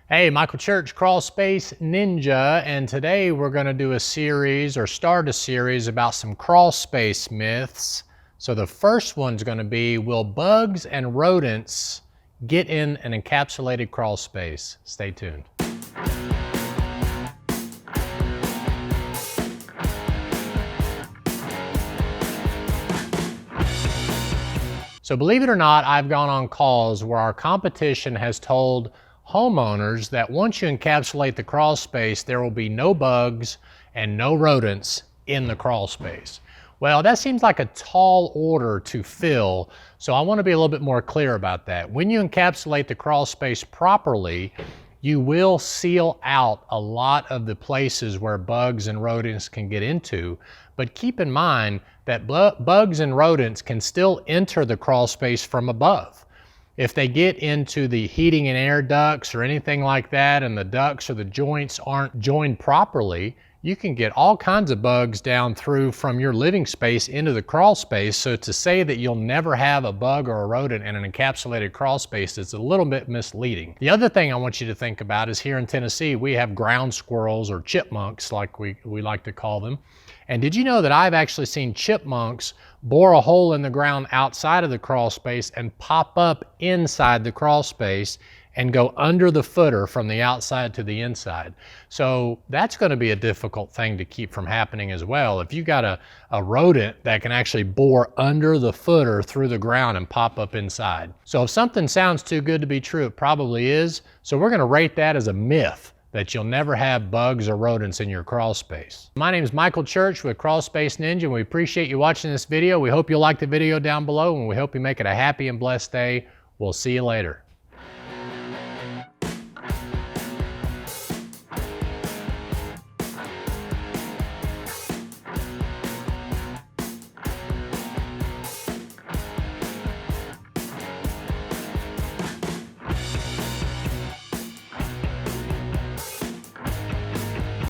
Hey, Michael Church, Crawl Space Ninja, and today we're going to do a series or start a series about some crawl space myths. So the first one's going to be, will bugs and rodents get in an encapsulated crawl space? Stay tuned. So believe it or not, I've gone on calls where our competition has told homeowners that once you encapsulate the crawl space, there will be no bugs and no rodents in the crawl space. Well, that seems like a tall order to fill, so I want to be a little bit more clear about that. When you encapsulate the crawl space properly, you will seal out a lot of the places where bugs and rodents can get into, but keep in mind that bugs and rodents can still enter the crawl space from above. If they get into the heating and air ducts or anything like that, and the ducts or the joints aren't joined properly, you can get all kinds of bugs down through from your living space into the crawl space. So to say that you'll never have a bug or a rodent in an encapsulated crawl space is a little bit misleading. The other thing I want you to think about is here in Tennessee, we have ground squirrels, or chipmunks like we like to call them. And did you know that I've actually seen chipmunks bore a hole in the ground outside of the crawl space and pop up inside the crawl space and go under the footer from the outside to the inside? So that's going to be a difficult thing to keep from happening as well. If you got a rodent that can actually bore under the footer through the ground and pop up inside. So if something sounds too good to be true, it probably is. So we're going to rate that as a myth, that you'll never have bugs or rodents in your crawl space. My name is Michael Church with Crawl Space Ninja, and we appreciate you watching this video. We hope you'll like the video down below, and we hope you make it a happy and blessed day. We'll see you later.